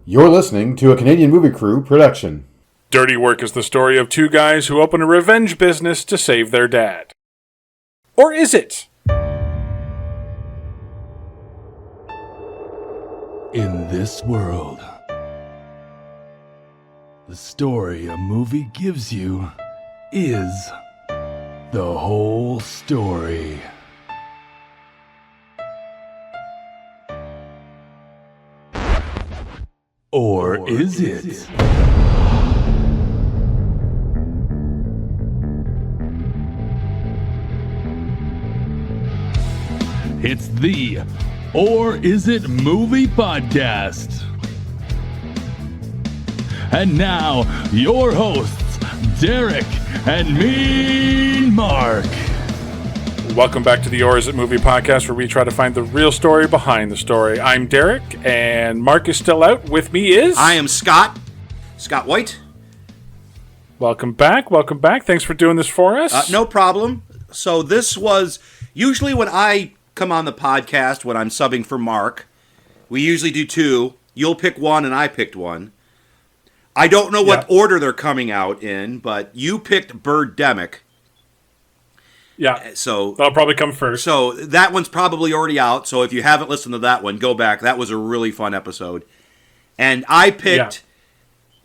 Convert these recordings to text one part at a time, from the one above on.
You're listening to a Canadian Movie Crew production. Dirty Work is the story of two guys who open a revenge business to save their dad. Or is it? In this world, the story a movie gives you is the whole story. Or is it? It's the Or Is It Movie Podcast. And now, your hosts, Derek and Mean Mark. Welcome back to the Or Is It Movie Podcast, where we try to find the real story behind the story. I'm Derek, and Mark is still out. With me is... I am Scott White. Welcome back. Thanks for doing this for us. No problem. So this was... Usually when I come on the podcast, when I'm subbing for Mark, we usually do two. You'll pick one, and I picked one. I don't know what order they're coming out in, but you picked Birdemic. Yeah, so that'll probably come first. So that one's probably already out, so if you haven't listened to that one, go back. That was a really fun episode. And I picked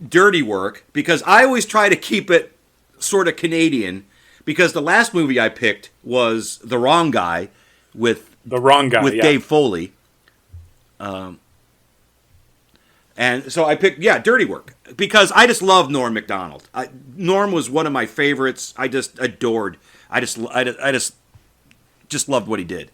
Dirty Work, because I always try to keep it sort of Canadian, because the last movie I picked was The Wrong Guy with Dave Foley. And so I picked, Dirty Work, because I just love Norm Macdonald. Norm was one of my favorites. I just adored. I just loved what he did.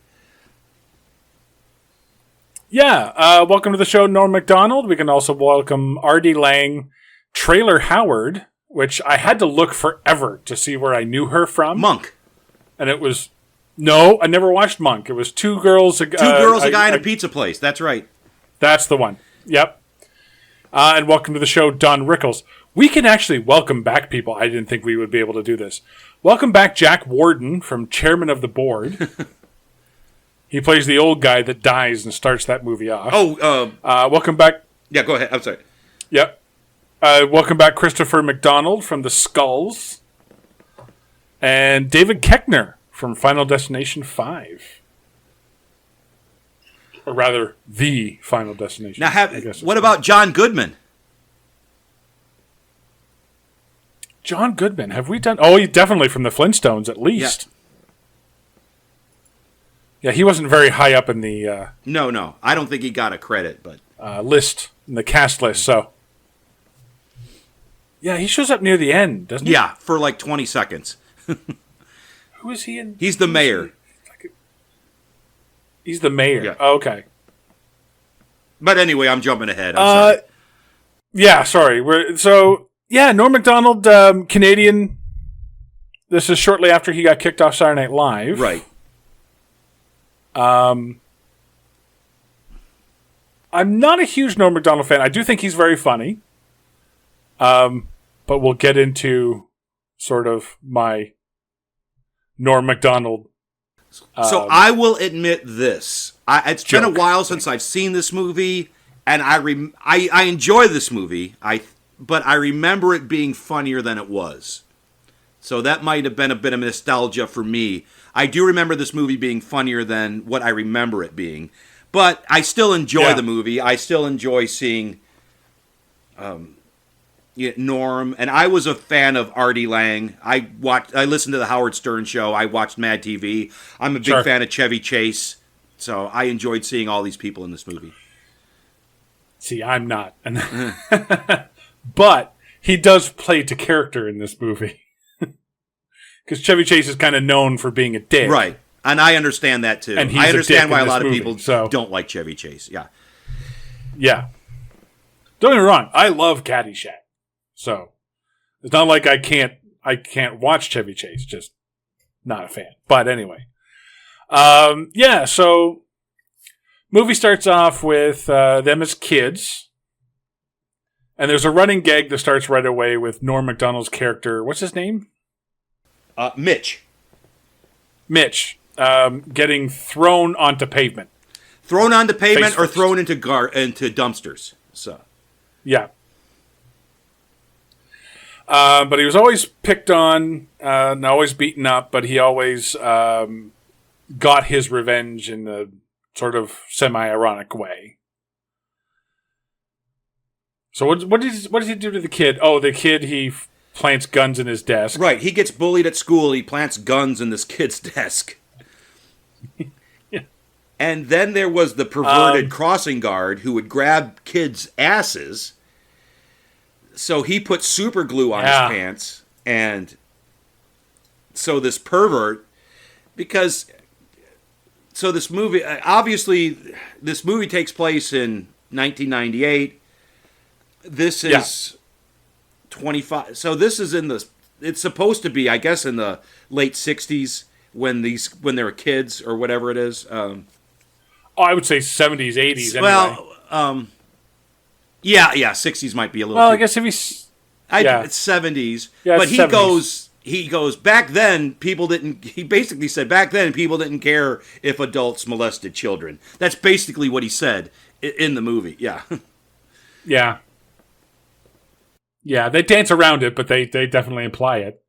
Yeah, welcome to the show, Norm Macdonald. We can also welcome R.D. Lang, Trailer Howard, which I had to look forever to see where I knew her from. Monk. And it was... No, I never watched Monk. It was two girls... a guy in a pizza place. That's right. That's the one. Yep. And welcome to the show, Don Rickles. We can actually welcome back people. I didn't think we would be able to do this. Welcome back Jack Warden from Chairman of the Board. He plays the old guy that dies and starts that movie off. Welcome back. Yeah, go ahead. I'm sorry. Yep. Welcome back Christopher McDonald from The Skulls. And David Koechner from Final Destination 5. Or rather, The Final Destination. Now, what about John Goodman? John Goodman, have we done... Oh, he's definitely from the Flintstones, at least. Yeah, he wasn't very high up in the... No. I don't think he got a credit, but... list, in the cast list, so... Yeah, he shows up near the end, doesn't he? Yeah, for like 20 seconds. Who is he in? He's the mayor. He's the mayor. Yeah. Oh, okay. But anyway, I'm jumping ahead. I'm sorry. Yeah, sorry. Norm Macdonald, Canadian. This is shortly after he got kicked off Saturday Night Live. Right. I'm not a huge Norm Macdonald fan. I do think he's very funny. But we'll get into sort of my Norm Macdonald. So I will admit this. It's been a while since I've seen this movie, and I enjoy this movie. But I remember it being funnier than it was. So that might have been a bit of nostalgia for me. I do remember this movie being funnier than what I remember it being. But I still enjoy the movie. I still enjoy seeing Norm. And I was a fan of R.D. Lang. I listened to the Howard Stern show. I watched Mad TV. I'm a big fan of Chevy Chase. So I enjoyed seeing all these people in this movie. See, I'm not. But he does play to character in this movie. Because Chevy Chase is kind of known for being a dick. Right. And I understand that, too. And I understand why a lot of people don't like Chevy Chase. Yeah. Yeah. Don't get me wrong. I love Caddyshack. So, it's not like I can't watch Chevy Chase. Just not a fan. But anyway. So movie starts off with them as kids. And there's a running gag that starts right away with Norm Macdonald's character. What's his name? Mitch. Getting thrown onto pavement. Thrown onto pavement or thrown into dumpsters. So Yeah. But he was always picked on, and always beaten up, but he always got his revenge in a sort of semi-ironic way. So what does he do to the kid? Oh, the kid, he plants guns in his desk. Right, he gets bullied at school, he plants guns in this kid's desk. Yeah. And then there was the perverted crossing guard who would grab kids' asses. So he put super glue on his pants, and so this pervert, so this movie, obviously, this movie takes place in 1998. This is 25. So this is it's supposed to be, I guess, in the late 60s when they were kids or whatever it is. I would say 70s, 80s. Anyway. Well, yeah, 60s might be a little. Well, I guess if he's it's 70s. Yeah, but it's 70s. he goes back then. He basically said back then people didn't care if adults molested children. That's basically what he said in the movie. Yeah. Yeah. Yeah, they dance around it, but they definitely imply it.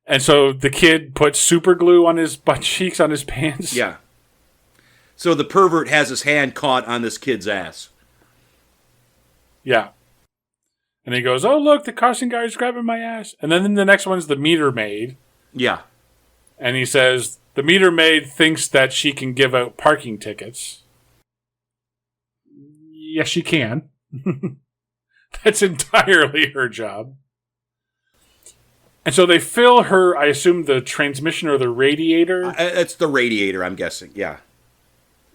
And so the kid puts super glue on his butt cheeks, on his pants. Yeah. So the pervert has his hand caught on this kid's ass. Yeah. And he goes, "Oh, look, the crossing guard's grabbing my ass." And then the next one's the meter maid. Yeah. And he says, the meter maid thinks that she can give out parking tickets. Yes, she can. That's entirely her job. And so they fill her, I assume, the transmission or the radiator. It's the radiator, I'm guessing. Yeah.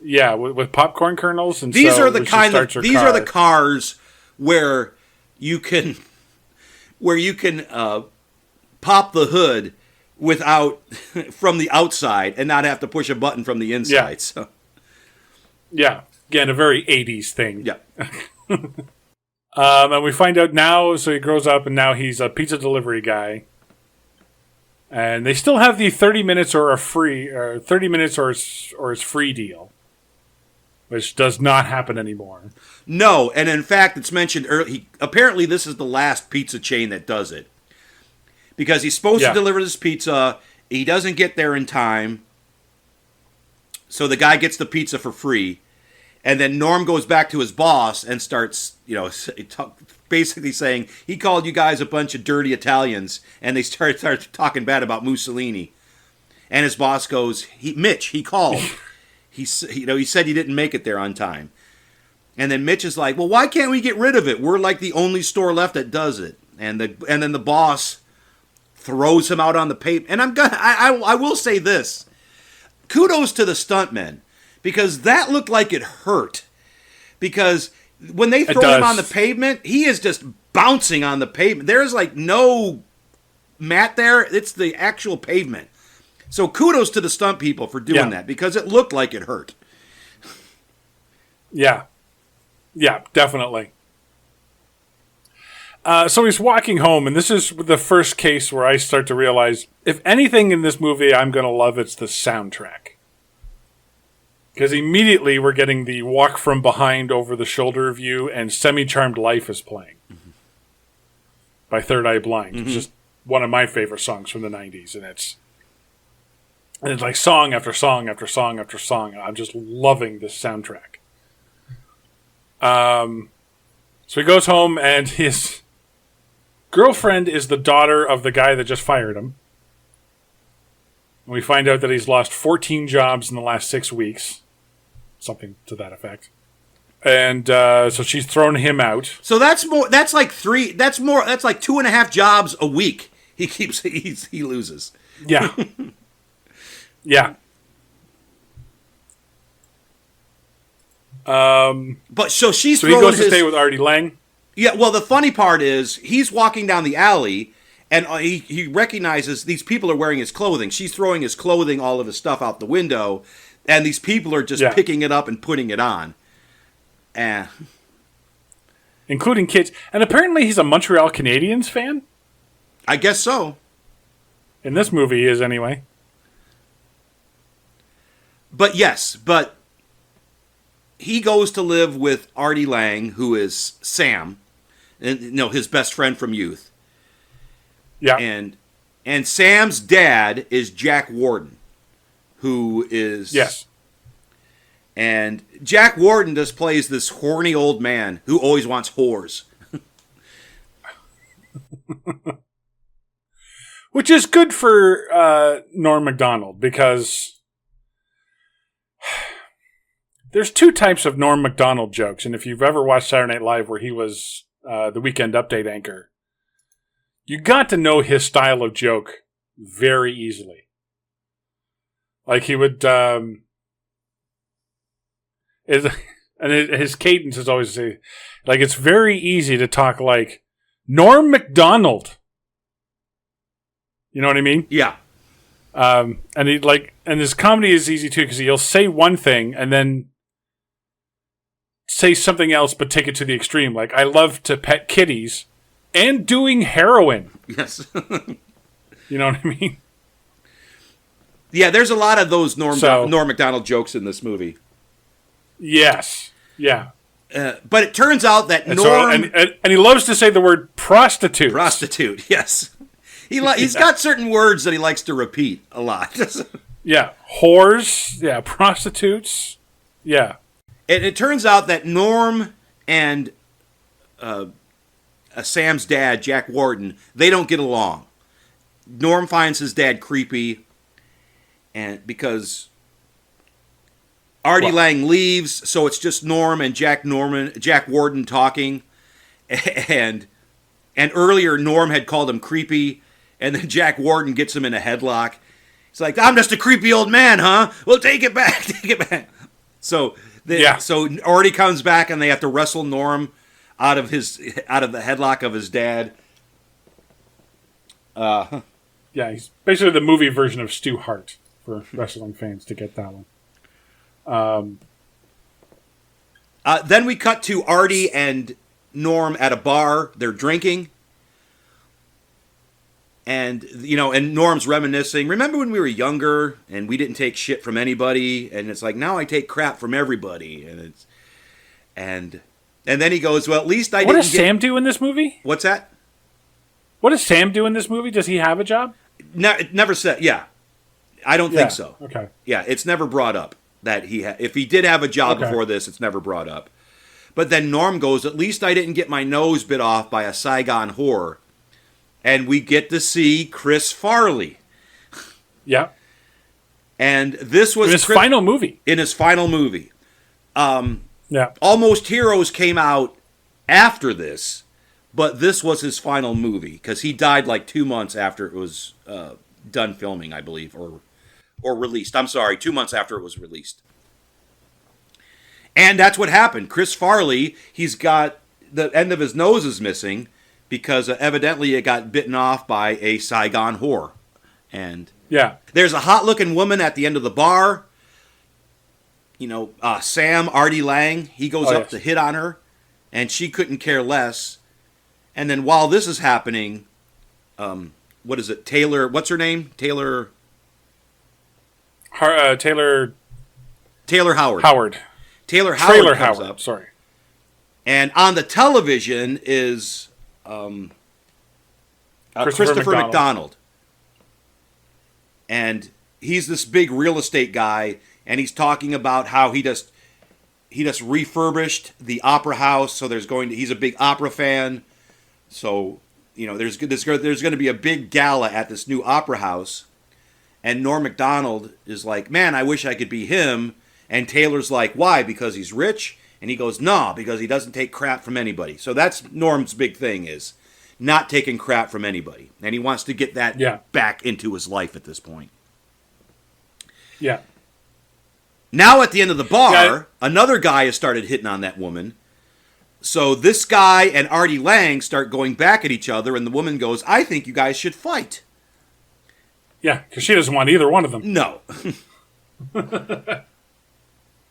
Yeah, with popcorn kernels. And these so are the are the cars where you can pop the hood from the outside and not have to push a button from the inside. Yeah. So. Yeah. Again, a very 80s thing. Yeah. And we find out now, so he grows up and now he's a pizza delivery guy. And they still have the 30 minutes or it's free deal, which does not happen anymore. No, and in fact, it's mentioned early. Apparently, this is the last pizza chain that does it. Because he's supposed to deliver this pizza, he doesn't get there in time, so the guy gets the pizza for free. And then Norm goes back to his boss and starts, basically saying, he called you guys a bunch of dirty Italians, and they start talking bad about Mussolini. And his boss goes, Mitch, he called. he said he didn't make it there on time. And then Mitch is like, well, why can't we get rid of it? We're like the only store left that does it. And then the boss throws him out on the pavement. And I will say this. Kudos to the stuntmen. Because that looked like it hurt. Because when they throw him on the pavement, he is just bouncing on the pavement. There's like no mat there. It's the actual pavement. So kudos to the stunt people for doing that. Because it looked like it hurt. Yeah. Yeah, definitely. So he's walking home, and this is the first case where I start to realize, if anything in this movie I'm going to love, it's the soundtrack. Because immediately we're getting the Walk From Behind Over the Shoulder view, and Semi-Charmed Life is playing by Third Eye Blind. It's just one of my favorite songs from the 90s, and it's like song after song after song after song, and I'm just loving this soundtrack. So he goes home, and his girlfriend is the daughter of the guy that just fired him. And we find out that he's lost 14 jobs in the last 6 weeks. Something to that effect. And so she's thrown him out. So that's more. That's like 2.5 jobs a week. He loses. Yeah. Yeah. But so he goes to stay with Artie Lang. Yeah. Well, the funny part is he's walking down the alley, and he recognizes these people are wearing his clothing. She's throwing his clothing, all of his stuff, out the window. And these people are just picking it up and putting it on. Including kids. And apparently he's a Montreal Canadiens fan. I guess so. In this movie he is anyway. But he goes to live with Artie Lang, who is Sam, and his best friend from youth. Yeah. And Sam's dad is Jack Warden, who is... Yes. And Jack Warden just plays this horny old man who always wants whores. Which is good for Norm Macdonald, because there's two types of Norm Macdonald jokes. And if you've ever watched Saturday Night Live where he was the Weekend Update anchor, you got to know his style of joke very easily. Like he would... his cadence is always like, it's very easy to talk like Norm Macdonald. You know what I mean? Yeah. And his comedy is easy too, because he'll say one thing and then say something else, but take it to the extreme. Like, I love to pet kitties and doing heroin. Yes. You know what I mean? Yeah, there's a lot of those Norm Macdonald jokes in this movie. Yes. Yeah. But it turns out that And Norm... and he loves to say the word prostitute. Prostitute, yes. He's got certain words that he likes to repeat a lot. Yeah. Whores. Yeah. Prostitutes. Yeah. It turns out that Norm and Sam's dad, Jack Warden, they don't get along. Norm finds his dad creepy, and because Artie Lang leaves, so it's just Norm and Jack Warden talking, and earlier Norm had called him creepy, and then Jack Warden gets him in a headlock. He's like, "I'm just a creepy old man, huh? Well, take it back, take it back." So Artie comes back, and they have to wrestle Norm out of the headlock of his dad. Yeah, he's basically the movie version of Stu Hart for wrestling fans to get that one. Then we cut to Artie and Norm at a bar. They're drinking. And, and Norm's reminiscing. Remember when we were younger and we didn't take shit from anybody? And it's like, now I take crap from everybody. And then he goes, well, at least What does Sam do in this movie? What's that? What does Sam do in this movie? Does he have a job? No, it never said. Yeah. I don't think so. Okay. Yeah, it's never brought up that if he did have a job before this, it's never brought up. But then Norm goes, at least I didn't get my nose bit off by a Saigon whore. And we get to see Chris Farley. Yeah. And this was in his final movie. In his final movie. Yeah. Almost Heroes came out after this, but this was his final movie because he died like 2 months after it was done filming, I believe, or released. I'm sorry, 2 months after it was released. And that's what happened. Chris Farley, he's got the end of his nose is missing because evidently it got bitten off by a Saigon whore. And yeah, there's a hot-looking woman at the end of the bar. Sam, Artie Lang, he goes up to hit on her, and she couldn't care less. And then while this is happening, what is it? Taylor, what's her name? Taylor Howard. Taylor Howard. Taylor Howard Trailer comes Howard. up. Sorry. And on the television is Christopher McDonald. And he's this big real estate guy, and he's talking about how he just refurbished the opera house. So he's a big opera fan. So there's going to be a big gala at this new opera house, and Norm Macdonald is like, man, I wish I could be him. And Taylor's like, why? Because he's rich? And he goes, no, because he doesn't take crap from anybody. So that's Norm's big thing, is not taking crap from anybody. And he wants to get that back into his life at this point. Yeah. Now at the end of the bar, another guy has started hitting on that woman. So this guy and Artie Lang start going back at each other, and the woman goes, I think you guys should fight. Yeah, because she doesn't want either one of them. No.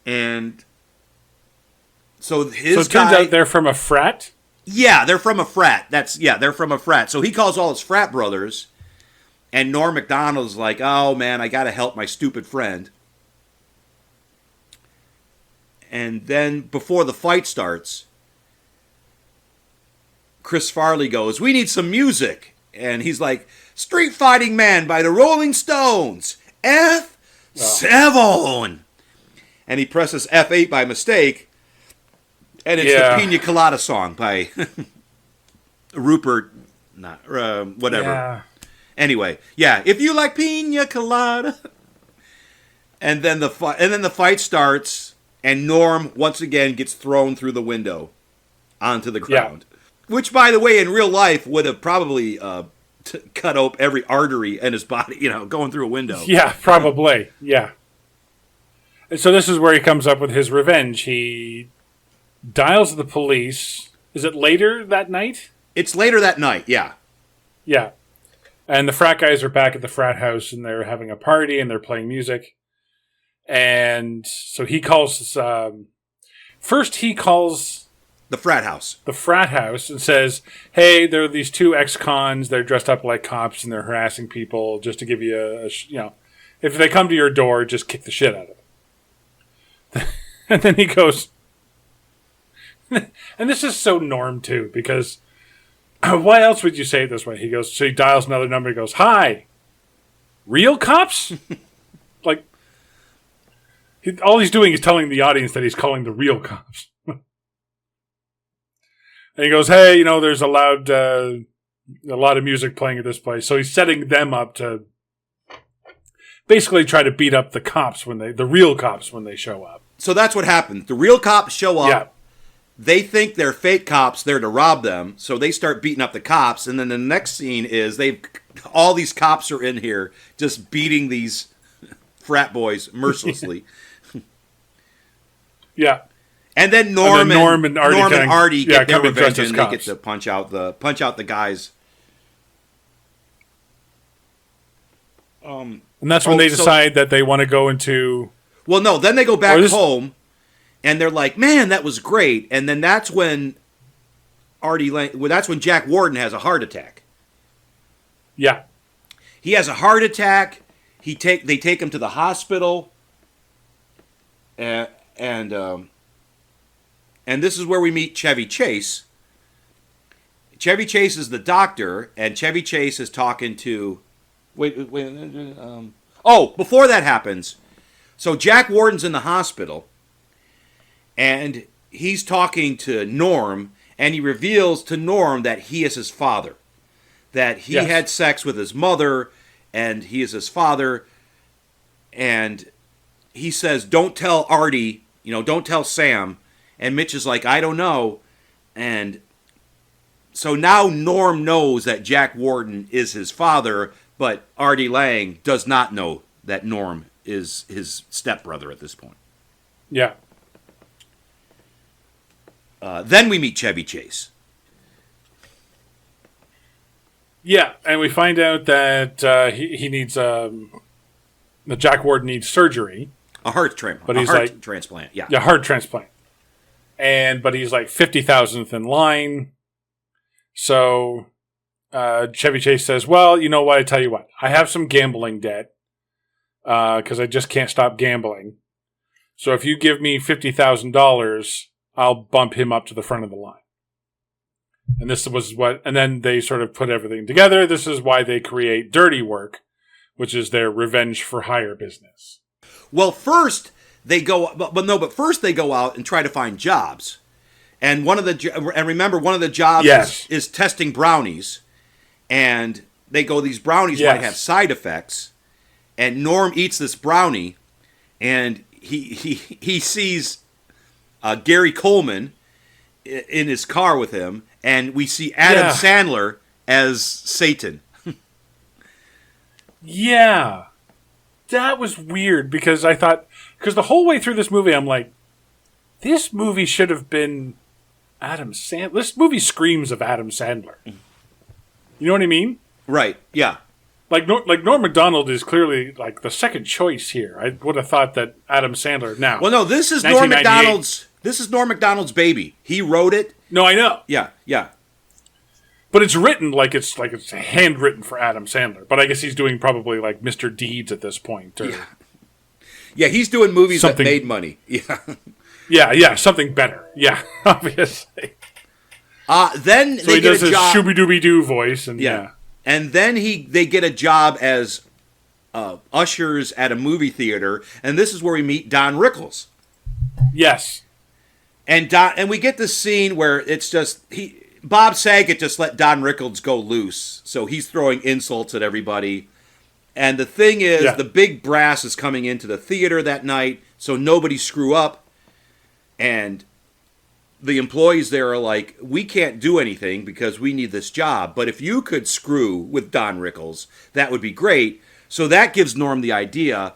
And so it turns out they're from a frat? Yeah, they're from a frat. They're from a frat. So he calls all his frat brothers, and Norm Macdonald's like, oh man, I gotta help my stupid friend. And then before the fight starts, Chris Farley goes, "We need some music." And he's like, "Street Fighting Man by the Rolling Stones, F7." And he presses F8 by mistake. And it's the Pina Colada song by Rupert, whatever. Yeah. Anyway, if you like Pina Colada. And then the fight starts, and Norm once again gets thrown through the window onto the ground. Yeah. Which, by the way, in real life would have probably cut up every artery in his body, going through a window. Yeah, probably. Yeah. And so this is where he comes up with his revenge. He dials the police. Is it later that night? It's later that night, yeah. Yeah. And the frat guys are back at the frat house, and they're having a party, and they're playing music. And so he calls... first, he calls... The frat house. The frat house, and says, "Hey, there are these two ex-cons. They're dressed up like cops, and they're harassing people. Just to give you if they come to your door, just kick the shit out of them." And then he goes... And this is so Norm, too, because... Why else would you say it this way? He goes, so he dials another number. He goes, "Hi, real cops?" Like, all he's doing is telling the audience that he's calling the real cops. And he goes, "Hey, there's a lot of music playing at this place." So he's setting them up to basically try to beat up the real cops when they show up. So that's what happened. The real cops show up. Yeah. They think they're fake cops there to rob them, so they start beating up the cops. And then the next scene is all these cops are in here just beating these frat boys mercilessly. Yeah. And then Norm and Artie get their revenge, and they get to punch out the guys. And that's when they decide that they want to go into... Well, no, then they go back home, and they're like, "Man, that was great." And then that's when that's when Jack Warden has a heart attack. Yeah. He has a heart attack. They take him to the hospital. And this is where we meet Chevy Chase. Chevy Chase is the doctor, and Chevy Chase is talking to... before that happens, so Jack Warden's in the hospital, and he's talking to Norm, and he reveals to Norm that he is his father. That he had sex with his mother, and he is his father, and he says, "Don't tell Artie, don't tell Sam." And Mitch is like, "I don't know." And so now Norm knows that Jack Warden is his father, but Artie Lang does not know that Norm is his stepbrother at this point. Yeah. Then we meet Chevy Chase. Yeah, and we find out that he needs... that Jack Warden needs surgery. A heart transplant. Yeah. Yeah, heart transplant. But he's like 50,000th in line. So Chevy Chase says, "Well, you know what? I tell you what. I have some gambling debt because I just can't stop gambling. So if you give me $50,000, I'll bump him up to the front of the line." And this was and then they sort of put everything together. This is why they create Dirty Work, which is their revenge for hire business. Well, first they go, but first they go out and try to find jobs. And remember, one of the jobs is testing brownies. And they go, these brownies might have side effects. And Norm eats this brownie, and he sees Gary Coleman in his car with him, and we see Adam Sandler as Satan. Yeah. That was weird, because the whole way through this movie, I'm like, this movie should have been Adam Sandler. This movie screams of Adam Sandler. You know what I mean? Right, yeah. Like Norm Macdonald is clearly like the second choice here. I would have thought that Adam Sandler now. Well, no, this is Norm Macdonald's. This is Norm Macdonald's baby. He wrote it. No, I know. Yeah. But it's written like it's handwritten for Adam Sandler. But I guess he's doing probably like Mr. Deeds at this point. Or yeah, he's doing movies that made money. Yeah. Yeah, something better. Yeah, obviously. Then So they he get does a his job. shooby-dooby-doo voice, and yeah. And then they get a job as ushers at a movie theater, and this is where we meet Don Rickles. Yes. And we get this scene where it's just Bob Saget just let Don Rickles go loose, so he's throwing insults at everybody. And the thing is, the big brass is coming into the theater that night, so nobody screw up. And the employees there are like, we can't do anything because we need this job. But if you could screw with Don Rickles, that would be great. So that gives Norm the idea.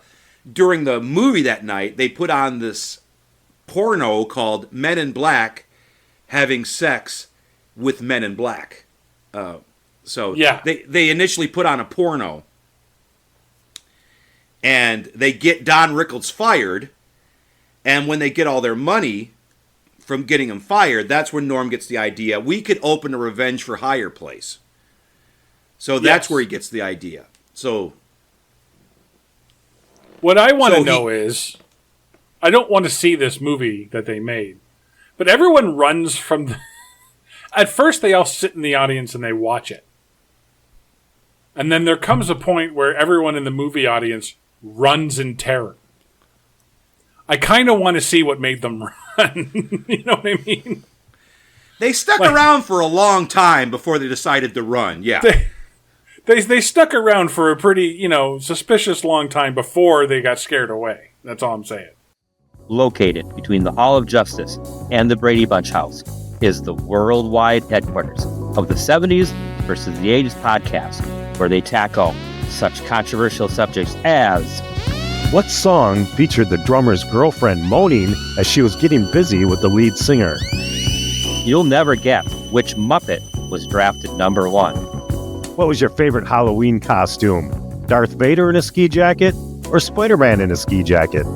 During the movie that night, they put on this porno called Men in Black Having Sex with Men in Black. They initially put on a porno. And they get Don Rickles fired. And when they get all their money from getting him fired, that's when Norm gets the idea. We could open a Revenge for Hire place. So that's where he gets the idea. So what I want to know is, I don't want to see this movie that they made, but everyone runs from the... At first, they all sit in the audience and they watch it. And then there comes a point where everyone in the movie audience runs in terror. I kind of want to see what made them run. You know what I mean? They stuck around for a long time before they decided to run. Yeah. They stuck around for a pretty, suspicious long time before they got scared away. That's all I'm saying. Located between the Hall of Justice and the Brady Bunch House is the worldwide headquarters of the 70s versus the 80s podcast, where they tackle such controversial subjects as... What song featured the drummer's girlfriend moaning as she was getting busy with the lead singer? You'll never guess which Muppet was drafted number 1. What was your favorite Halloween costume? Darth Vader in a ski jacket or Spider-Man in a ski jacket?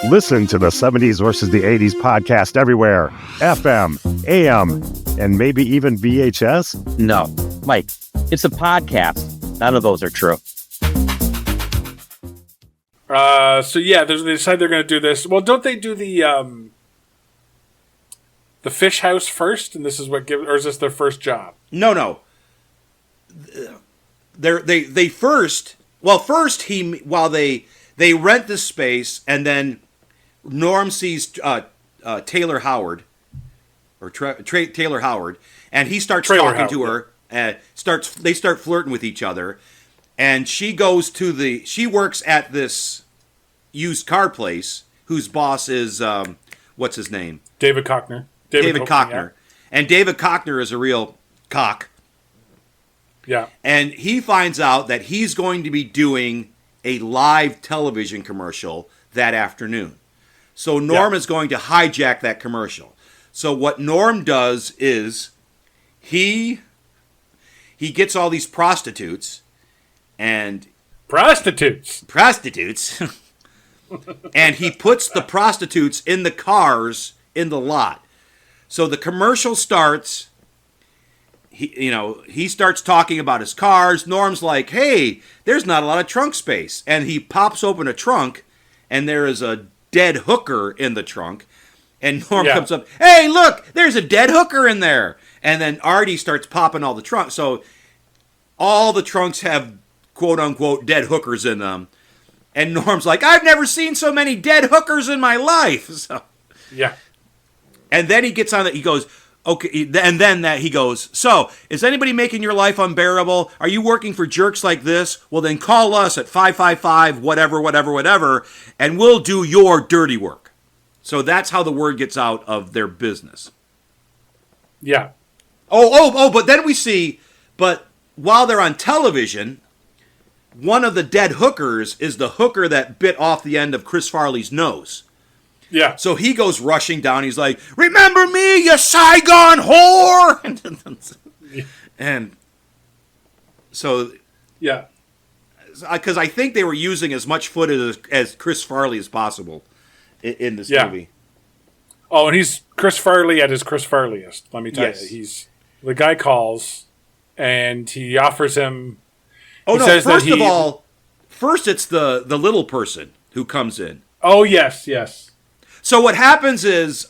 Listen to the 70s versus the 80s podcast everywhere. FM, AM, and maybe even VHS? No, Mike, it's a podcast. None of those are true. They decide they're going to do this. Well, don't they do the fish house first, and this is what gives, or is this their first job? No. They first they rent this space, and then Norm sees Taylor Howard, or Taylor Howard, and he starts talking to her. They start flirting with each other, and she works at this used car place whose boss is what's his name? David Cockner. David Cockner. Yeah. And David Cockner is a real cock. Yeah. And he finds out that he's going to be doing a live television commercial that afternoon. So Norm is going to hijack that commercial. So what Norm does is he gets all these prostitutes and... Prostitutes! And he puts the prostitutes in the cars in the lot. So the commercial starts. He starts talking about his cars. Norm's like, hey, there's not a lot of trunk space. And he pops open a trunk, and there is a dead hooker in the trunk. And Norm comes up, hey, look, there's a dead hooker in there. And then Artie starts popping all the trunks. So all the trunks have quote-unquote dead hookers in them. And Norm's like, I've never seen so many dead hookers in my life. So, yeah. And then he gets on it. He goes, okay. And then he goes, so, is anybody making your life unbearable? Are you working for jerks like this? Well, then call us at 555 whatever, and we'll do your dirty work. So that's how the word gets out of their business. Yeah. But then we see, while they're on television, one of the dead hookers is the hooker that bit off the end of Chris Farley's nose. Yeah. So he goes rushing down. He's like, remember me, you Saigon whore! And so... Yeah. Because I think they were using as much footage as Chris Farley as possible in this movie. Oh, and he's Chris Farley at his Chris Farleyest. Let me tell you. The guy calls, and he offers him... Oh, no, first it's the little person who comes in. Oh, yes. So what happens is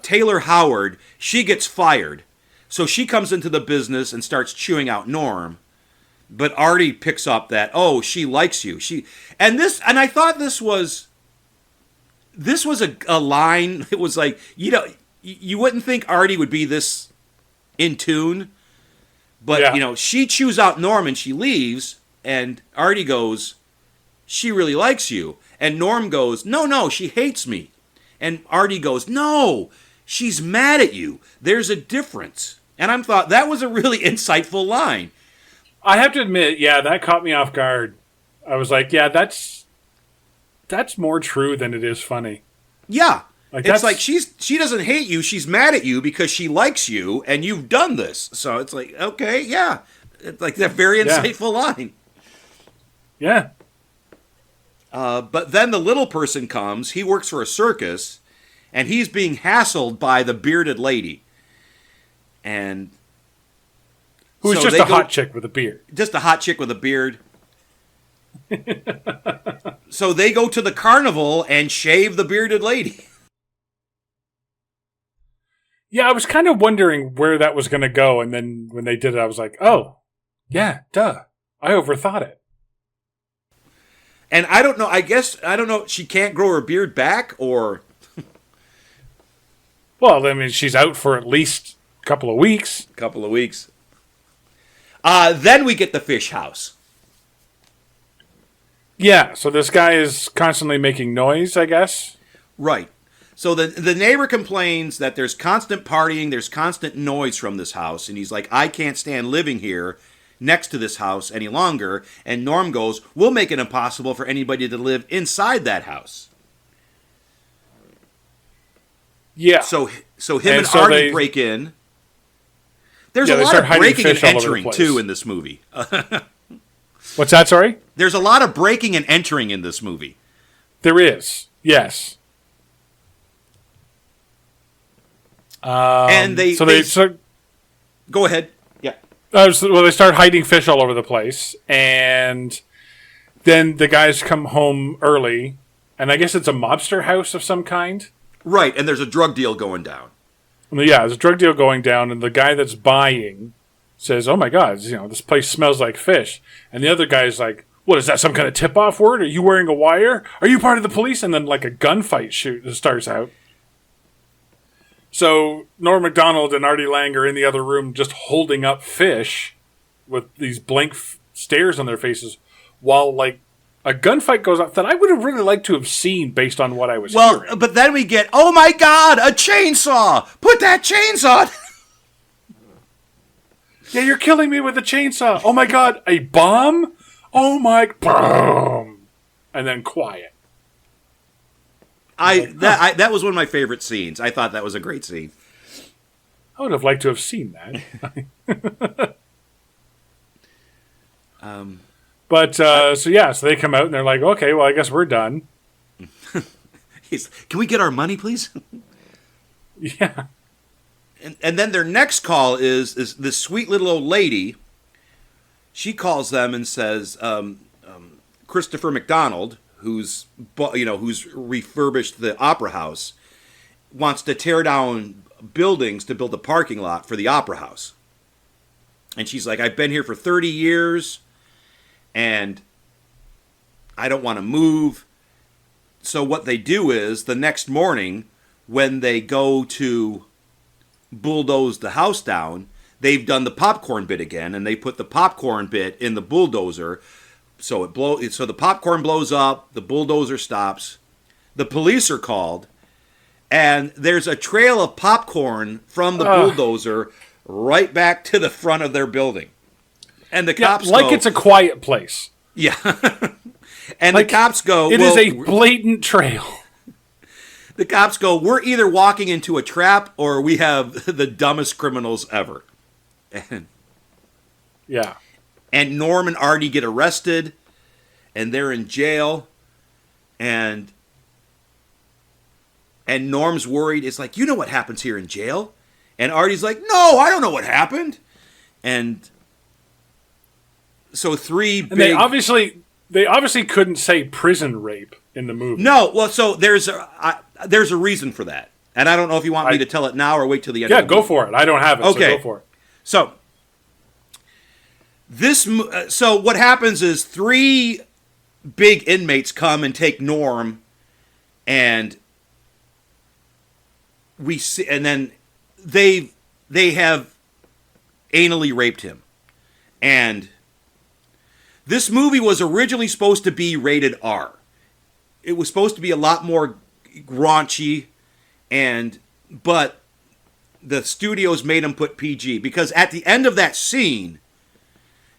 Taylor Howard, she gets fired. So she comes into the business and starts chewing out Norm. But Artie picks up that, oh, she likes you. And I thought this was a line. It was like, you wouldn't think Artie would be this in tune. But, she chews out Norm and she leaves. And Artie goes, she really likes you. And Norm goes, no, she hates me. And Artie goes, no, she's mad at you. There's a difference. And I thought that was a really insightful line. I have to admit, that caught me off guard. I was like, that's more true than it is funny. Yeah. It's like she doesn't hate you. She's mad at you because she likes you and you've done this. So it's like, okay, yeah. It's like that very insightful line. Yeah. But then the little person comes. He works for a circus and he's being hassled by the bearded lady. And who's just a hot chick with a beard. Just a hot chick with a beard. So they go to the carnival and shave the bearded lady. Yeah, I was kind of wondering where that was going to go. And then when they did it, I was like, oh, yeah, duh. I overthought it. And I don't know, she can't grow her beard back or... Well, I mean, she's out for at least a couple of weeks. Then we get the fish house. Yeah, so this guy is constantly making noise, I guess. Right. So the neighbor complains that there's constant partying, there's constant noise from this house, and he's like, I can't stand living here next to this house any longer. And Norm goes, we'll make it impossible for anybody to live inside that house. Yeah. So him and Artie break in. There's a lot of breaking and entering, too, in this movie. What's that, sorry? There's a lot of breaking and entering in this movie. There is, yes. And they go ahead. Yeah. Well, they start hiding fish all over the place, and then the guys come home early, and I guess it's a mobster house of some kind. Right, and there's a drug deal going down. Yeah, there's a drug deal going down, and the guy that's buying says, "Oh my God, this place smells like fish." And the other guy's like, "What is that? Some kind of tip-off word? Are you wearing a wire? Are you part of the police?" And then like a gunfight starts out. So Norm Macdonald and Artie Lang are in the other room, just holding up fish with these blank stares on their faces, while like a gunfight goes on that I would have really liked to have seen based on what I was hearing. Well, but then we get, oh my God, a chainsaw! Put that chainsaw! Yeah, you're killing me with a chainsaw. Oh my God, a bomb? Oh my, boom! And then quiet. That was one of my favorite scenes. I thought that was a great scene. I would have liked to have seen that. But so they come out and they're like, okay, well, I guess we're done. Can we get our money, please? Yeah. And then their next call is this sweet little old lady. She calls them and says, Christopher McDonald, who's refurbished the Opera House, wants to tear down buildings to build a parking lot for the Opera House. And she's like, I've been here for 30 years, and I don't want to move. So what they do is, the next morning, when they go to bulldoze the house down, they've done the popcorn bit again, and they put the popcorn bit in the bulldozer. So So the popcorn blows up, the bulldozer stops, the police are called, and there's a trail of popcorn from the bulldozer right back to the front of their building. And the cops go, it's a quiet place. Yeah. And the cops go, it is a blatant trail. The cops go, we're either walking into a trap or we have the dumbest criminals ever. Yeah. And Norm and Artie get arrested, and they're in jail, and Norm's worried. It's like, you know what happens here in jail? And Artie's like, no, I don't know what happened. And so they obviously couldn't say prison rape in the movie. No, well, so there's a reason for that, and I don't know if you want me to tell it now or wait till the end. Yeah, of the go movie. for it. I don't have it, Okay. so go for it. So what happens is 3 big inmates come and take Norm, and we see, and then they have anally raped him, and this movie was originally supposed to be rated R. It was supposed to be a lot more raunchy, but the studios made him put PG, because at the end of that scene,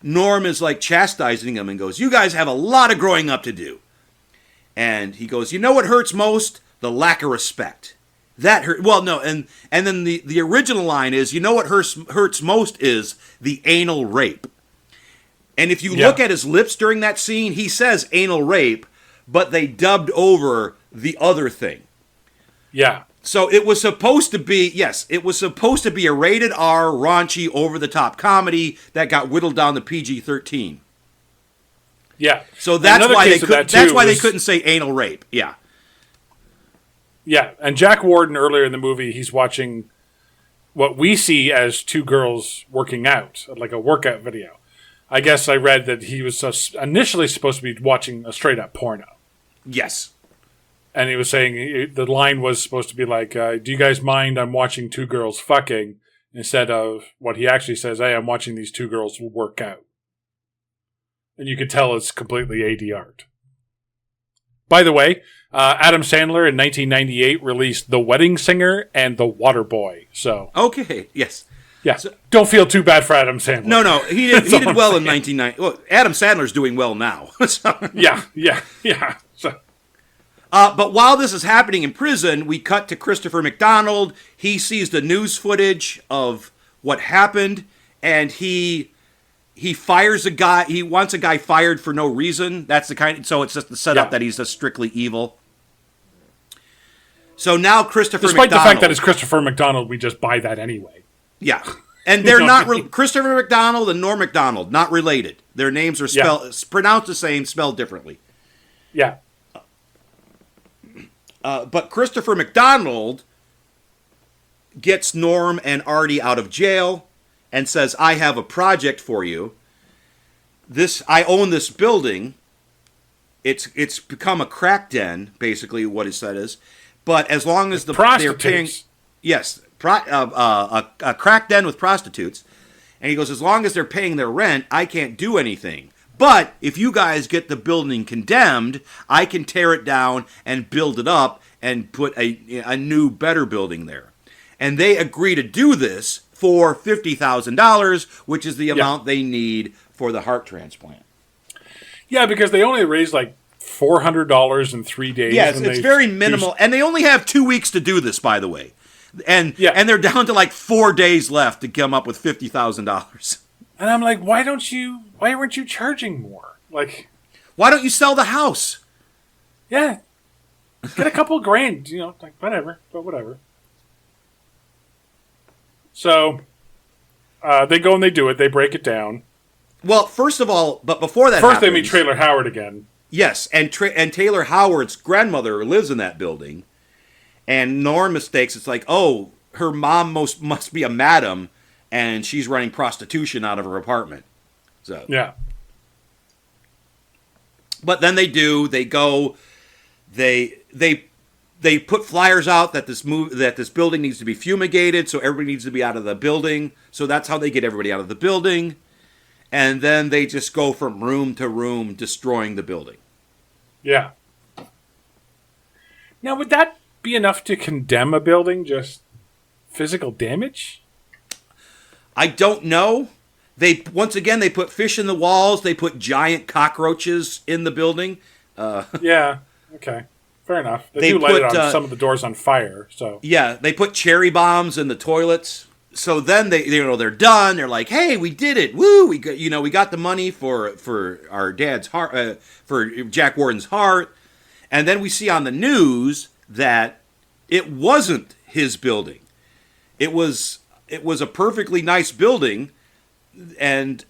Norm is like chastising him and goes, "You guys have a lot of growing up to do." And he goes, "You know what hurts most? The lack of respect." That hurt. Well, no, and then the original line is, "You know what hurts most is the anal rape." And if you look at his lips during that scene, he says anal rape, but they dubbed over the other thing. Yeah. So it was supposed to be, it was supposed to be a rated R, raunchy, over-the-top comedy that got whittled down to PG-13. Yeah. So that's why they they couldn't say anal rape. Yeah. Yeah, and Jack Warden earlier in the movie, he's watching what we see as 2 girls working out, like a workout video. I guess I read that he was initially supposed to be watching a straight-up porno. Yes. And he was saying, the line was supposed to be like, "Do you guys mind I'm watching 2 girls fucking?" Instead of what he actually says, "Hey, I'm watching these 2 girls work out." And you could tell it's completely ADR'd. By the way, Adam Sandler in 1998 released The Wedding Singer and The Waterboy. So Okay, yes. yeah, don't feel too bad for Adam Sandler. No, he did well in 1990. Well, Adam Sandler's doing well now. So. Yeah. So, but while this is happening in prison, we cut to Christopher McDonald. He sees the news footage of what happened, and he fires a guy. He wants a guy fired for no reason. That's the kind. So it's just the setup that he's just strictly evil. So now Christopher despite McDonald, the fact that it's Christopher McDonald, we just buy that anyway. yeah, and they're not Christopher McDonald and Norm McDonald, not related. Their names are pronounced the same, spelled differently. Yeah. But Christopher McDonald gets Norm and Artie out of jail and says, "I have a project for you. I own this building. It's become a crack den," basically what he said is. But as long as they're paying, a crack den with prostitutes, and he goes, as long as they're paying their rent, I can't do anything. But if you guys get the building condemned, I can tear it down and build it up and put a new, better building there. And they agree to do this for $50,000, which is the amount they need for the heart transplant. Yeah, because they only raised like $400 in 3 days. Yes, it's very minimal. And they only have 2 weeks to do this, by the way. And they're down to like 4 days left to come up with $50,000. And I'm like, why weren't you charging more? Like, why don't you sell the house? Yeah. Get a couple grand, like whatever, but whatever. So, they go and they do it. They break it down. Well, first of all, but before that First happens, they meet Taylor Howard again. Yes, and Taylor Howard's grandmother lives in that building. And Norm mistakes, it's like, oh, her mom must be a madam, and she's running prostitution out of her apartment. So yeah. But then they go, they put flyers out that this building needs to be fumigated, so everybody needs to be out of the building. So that's how they get everybody out of the building. And then they just go from room to room, destroying the building. Yeah. Now, would that be enough to condemn a building? Just physical damage? I don't know. They put fish in the walls. They put giant cockroaches in the building. Yeah. Okay. Fair enough. They do light it on some of the doors on fire. So yeah, they put cherry bombs in the toilets. So then they're done. They're like, "Hey, we did it! Woo! We got the money for our dad's heart, for Jack Warden's heart." And then we see on the news that it wasn't his building. It was a perfectly nice building, and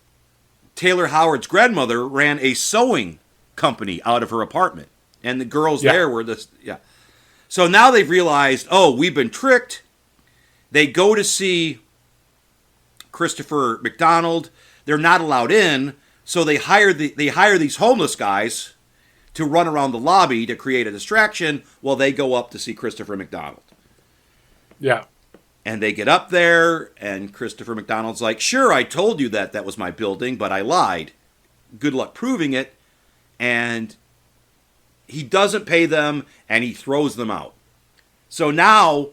Taylor Howard's grandmother ran a sewing company out of her apartment And the girls Yeah. there were this, yeah. So now they've realized, oh, we've been tricked. They go to see Christopher McDonald. They're not allowed in, so they hire these homeless guys to run around the lobby to create a distraction while they go up to see Christopher McDonald. Yeah. And they get up there, and Christopher McDonald's like, sure, I told you that was my building, but I lied. Good luck proving it. And he doesn't pay them, and he throws them out. So now,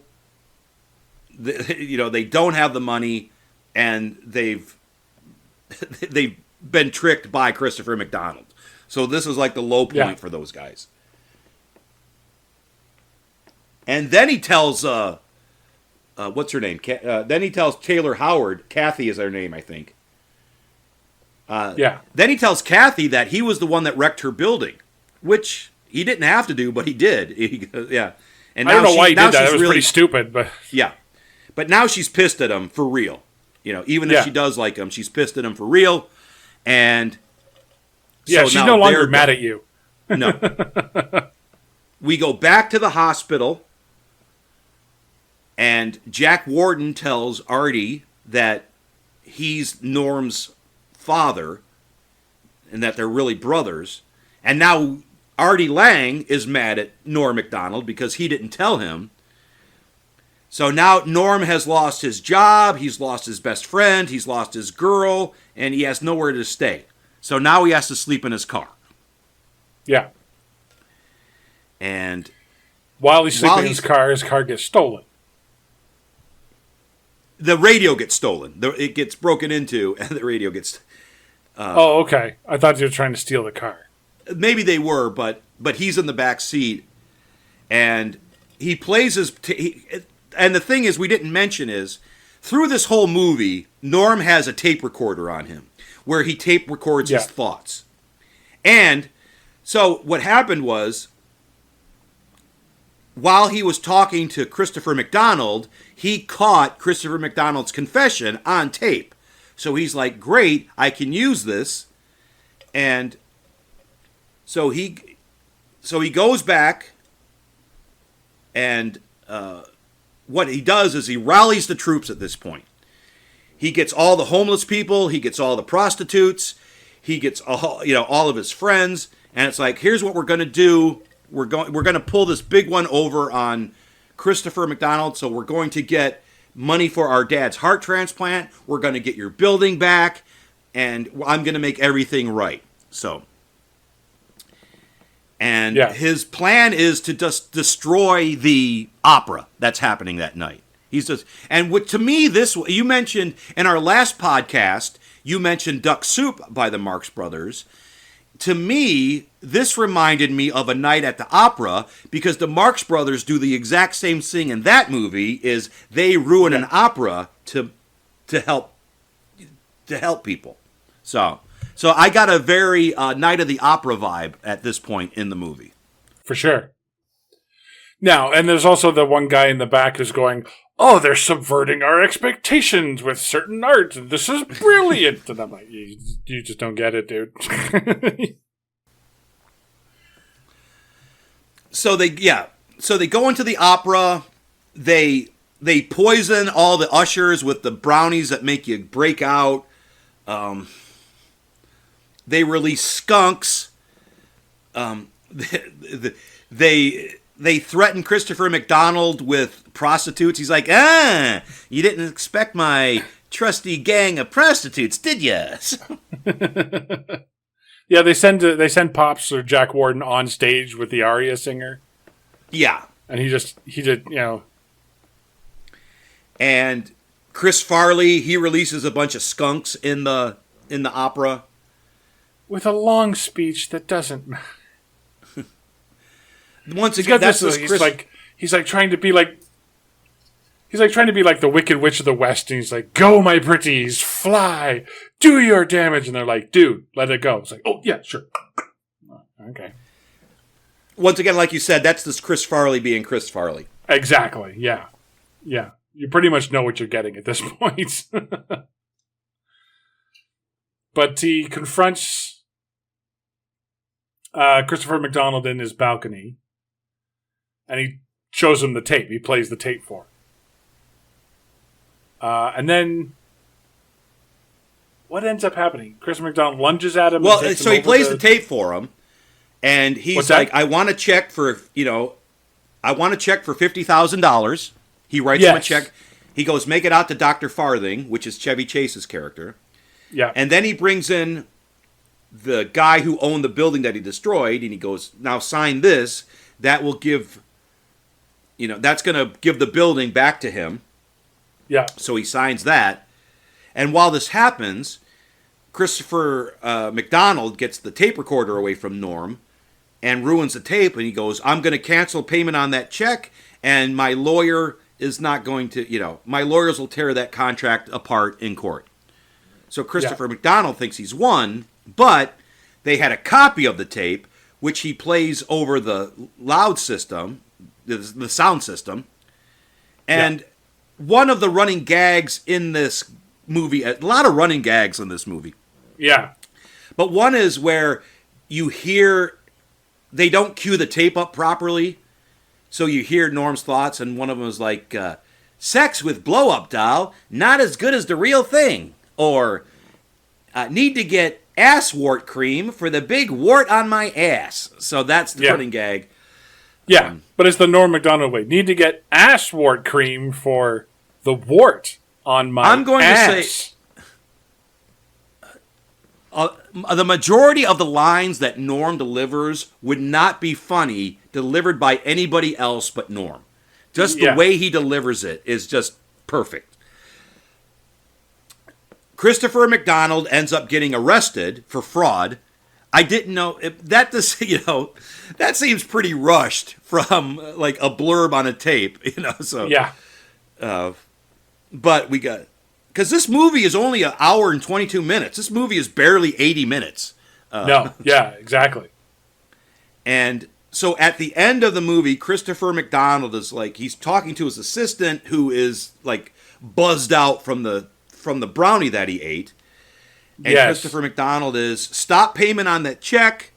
they don't have the money, and they've been tricked by Christopher McDonald. So this is like the low point for those guys. And then he tells, what's her name? Then he tells Taylor Howard, Kathy is her name, I think. Then he tells Kathy that he was the one that wrecked her building, which he didn't have to do, but he did. And I don't know why he did that. It was pretty stupid, but yeah. But now she's pissed at him for real. Even if she does like him, she's pissed at him for real. And yeah, so she's no longer mad at you. No. We go back to the hospital, and Jack Warden tells Artie that he's Norm's father and that they're really brothers. And now Artie Lang is mad at Norm MacDonald because he didn't tell him. So now Norm has lost his job, he's lost his best friend, he's lost his girl, and he has nowhere to stay. So now he has to sleep in his car. Yeah. And while he's sleeping in his car gets stolen. The radio gets stolen. It gets broken into, and the radio gets... oh, okay. I thought you were trying to steal the car. Maybe they were, but he's in the back seat, and he plays his... and the thing is, we didn't mention is, through this whole movie, Norm has a tape recorder on him, where he tape records his thoughts. And so what happened was, while he was talking to Christopher McDonald, he caught Christopher McDonald's confession on tape. So he's like, great, I can use this. And so he goes back, and what he does is he rallies the troops at this point. He gets all the homeless people, he gets all the prostitutes, he gets all of his friends, and it's like, here's what we're going to do. We're going to pull this big one over on Christopher McDonald, so we're going to get money for our dad's heart transplant. We're going to get your building back, and I'm going to make everything right. So, and his plan is to just destroy the opera that's happening that night. To me, you mentioned in our last podcast, you mentioned Duck Soup by the Marx Brothers. To me, this reminded me of A Night at the Opera, because the Marx Brothers do the exact same thing in that movie. Is they ruin an opera to help people. So I got a very Night of the Opera vibe at this point in the movie. For sure. Now, and there's also the one guy in the back who's going, oh, they're subverting our expectations with certain art. This is brilliant. And I'm like, you just don't get it, dude. So they go into the opera. They poison all the ushers with the brownies that make you break out. They release skunks. They threaten Christopher McDonald with prostitutes. He's like, you didn't expect my trusty gang of prostitutes, did you? Yeah, they send Pops or Jack Warden on stage with the aria singer. Yeah. And he did, And Chris Farley, he releases a bunch of skunks in the opera. With a long speech that doesn't matter. Once again, he's like trying to be like the Wicked Witch of the West, and he's like, "Go, my pretties, fly, do your damage," and they're like, "Dude, let it go." It's like, "Oh yeah, sure, okay." Once again, like you said, that's this Chris Farley being Chris Farley. Exactly. Yeah. You pretty much know what you're getting at this point. But he confronts Christopher McDonald in his balcony, and he shows him the tape. He plays the tape for him. And then what ends up happening? Christopher McDonald lunges at him. Well, so he plays the tape for him, and he's like, "I want to check for $50,000." He writes him a check. He goes, "Make it out to Dr. Farthing," which is Chevy Chase's character. Yeah. And then he brings in the guy who owned the building that he destroyed, and he goes, "Now sign this. That will give, that's going to give the building back to him." Yeah. So he signs that. And while this happens, Christopher McDonald gets the tape recorder away from Norm and ruins the tape, and he goes, "I'm going to cancel payment on that check, and my lawyer is not going to, my lawyers will tear that contract apart in court." So Christopher McDonald thinks he's won, but they had a copy of the tape, which he plays over the loud system, the sound system. And one of the running gags in this movie, a lot of running gags in this movie. Yeah. But one is where you hear, they don't cue the tape up properly. So you hear Norm's thoughts, and one of them is like, "Sex with blow-up doll, not as good as the real thing." Or, "Need to get ass wart cream for the big wart on my ass." So that's the running gag. Yeah, but it's the Norm Macdonald way. Need to get ass wart cream for the wart on my I'm going ass. to say the majority of the lines that Norm delivers would not be funny delivered by anybody else but Norm. Just the way he delivers it is just perfect. Christopher McDonald ends up getting arrested for fraud. I didn't know that. That seems pretty rushed from like a blurb on a tape. So but we got, because this movie is only 1 hour and 22 minutes. This movie is barely 80 minutes. Exactly. And so at the end of the movie, Christopher McDonald is like, he's talking to his assistant who is like buzzed out from the brownie that he ate. And Christopher McDonald is, "Stop payment on that check.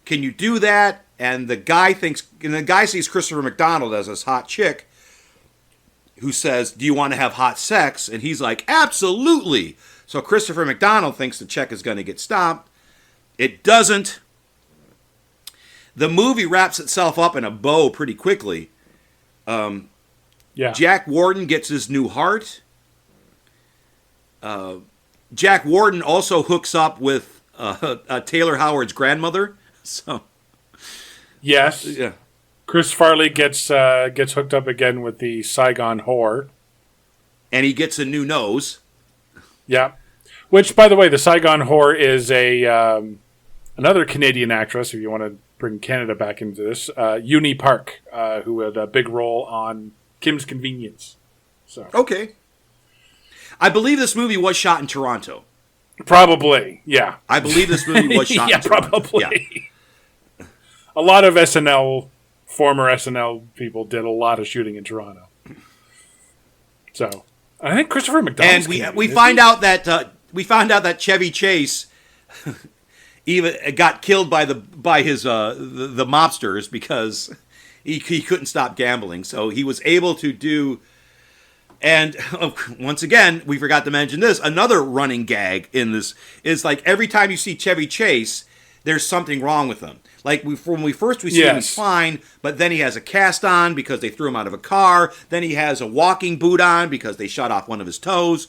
Can you do that?" And the guy sees Christopher McDonald as this hot chick who says, "Do you want to have hot sex?" And he's like, "Absolutely." So Christopher McDonald thinks the check is going to get stopped. It doesn't. The movie wraps itself up in a bow pretty quickly. Jack Warden gets his new heart. Jack Warden also hooks up with Taylor Howard's grandmother. So, yes, Chris Farley gets hooked up again with the Saigon whore, and he gets a new nose. Yeah, which, by the way, the Saigon whore is another Canadian actress. If you want to bring Canada back into this, Uni Park, who had a big role on Kim's Convenience. So okay. I believe this movie was shot in Toronto. Probably, yeah. I believe this movie was shot in Toronto. Probably. Yeah. A lot of former SNL people did a lot of shooting in Toronto. So, I think Christopher McDonald. And we find out that Chevy Chase even got killed by the mobsters because he couldn't stop gambling. So he was able to do. And once again, we forgot to mention this. Another running gag in this is like every time you see Chevy Chase, there's something wrong with him. Like when we see him, he's fine, but then he has a cast on because they threw him out of a car. Then he has a walking boot on because they shot off one of his toes,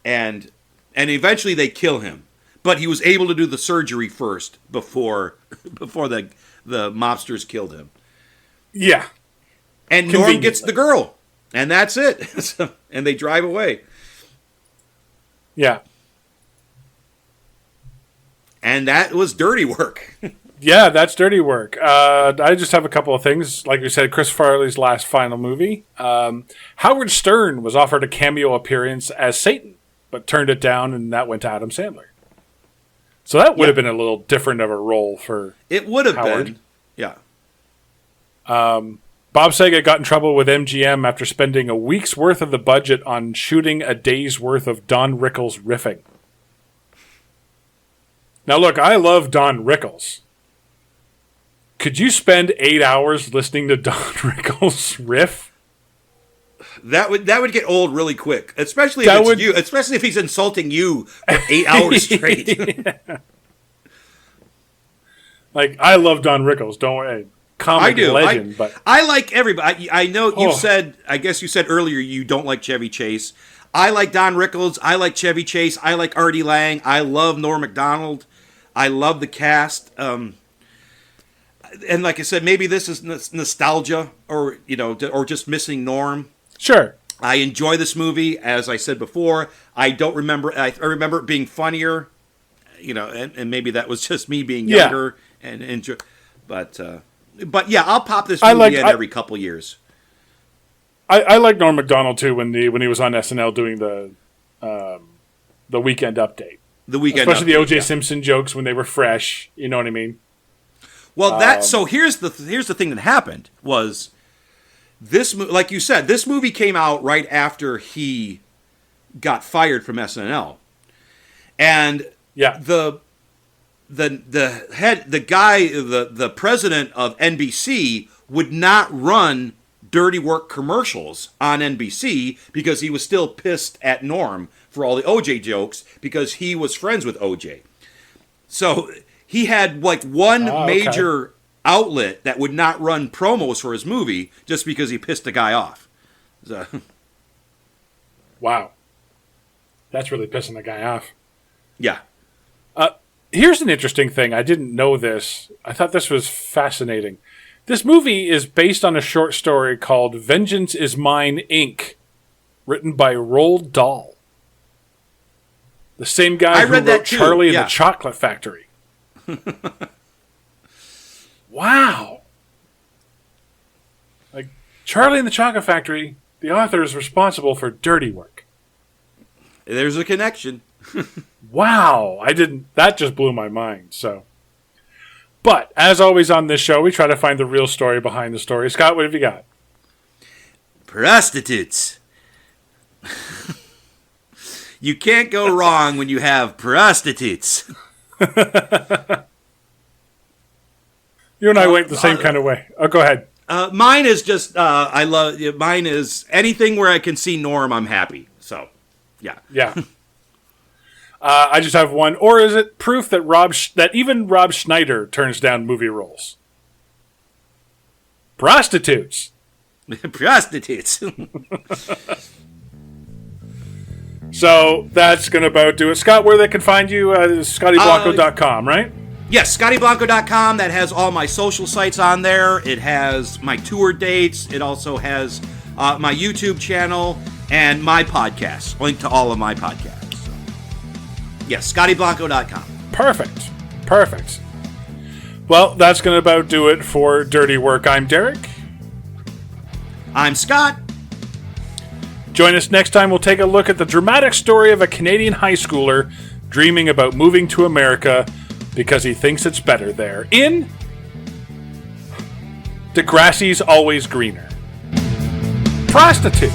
and eventually they kill him. But he was able to do the surgery first before the mobsters killed him. Yeah, and Norm gets the girl. And that's it. And they drive away. Yeah. And that was dirty work. Yeah, that's dirty work. I just have a couple of things. Like we said, Chris Farley's last final movie. Howard Stern was offered a cameo appearance as Satan, but turned it down, and that went to Adam Sandler. So that would have been a little different of a role for It would have Howard. been. Yeah. Bob Saget got in trouble with MGM after spending a week's worth of the budget on shooting a day's worth of Don Rickles riffing. Now, look, I love Don Rickles. Could you spend 8 hours listening to Don Rickles riff? That would get old really quick, especially if it's you. Especially if he's insulting you for 8 hours straight. Yeah. Like, I love Don Rickles. Don't worry. Comic legend. But I like everybody. I know you said, I guess you said earlier you don't like Chevy Chase. I like Don Rickles. I like Chevy Chase. I like Artie Lang. I love Norm Macdonald. I love the cast. And like I said, maybe this is nostalgia or, or just missing Norm. Sure. I enjoy this movie. As I said before, I don't remember. I remember it being funnier, and maybe that was just me being younger and enjoy. But yeah, I'll pop this movie in every couple years. I like Norm Macdonald too when he was on SNL doing the Weekend Update. The Weekend, especially the O.J. Simpson jokes when they were fresh. You know what I mean? Well, so here's the thing that happened was this, like you said, this movie came out right after he got fired from SNL, and the president of NBC would not run dirty work commercials on NBC because he was still pissed at Norm for all the OJ jokes because he was friends with OJ. So he had like one major outlet that would not run promos for his movie just because he pissed the guy off. So. Wow. That's really pissing the guy off. Yeah. Here's an interesting thing. I didn't know this. I thought this was fascinating. This movie is based on a short story called Vengeance is Mine, Inc., written by Roald Dahl. The same guy who wrote Charlie and the Chocolate Factory. Wow. Like, Charlie and the Chocolate Factory, the author is responsible for dirty work. There's a connection. Wow. That just blew my mind, so. But, as always on this show, we try to find the real story behind the story. Scott, what have you got? Prostitutes. You can't go wrong when you have prostitutes. You and I went the same kind of way. Oh, go ahead. Mine is just, mine is anything where I can see Norm, I'm happy. So, yeah. Yeah. I just have one. Or is it proof that even Rob Schneider turns down movie roles? Prostitutes. Prostitutes. So that's going to about do it. Scott, where they can find you, ScottyBlanco.com, right? Yes, ScottyBlanco.com. That has all my social sites on there. It has my tour dates. It also has my YouTube channel and my podcast. Link to all of my podcasts. Yes, ScottyBlanco.com. Perfect. Well, that's going to about do it for Dirty Work. I'm Derek. I'm Scott. Join us next time. We'll take a look at the dramatic story of a Canadian high schooler dreaming about moving to America because he thinks it's better there. In Degrassi's Always Greener. Prostitutes.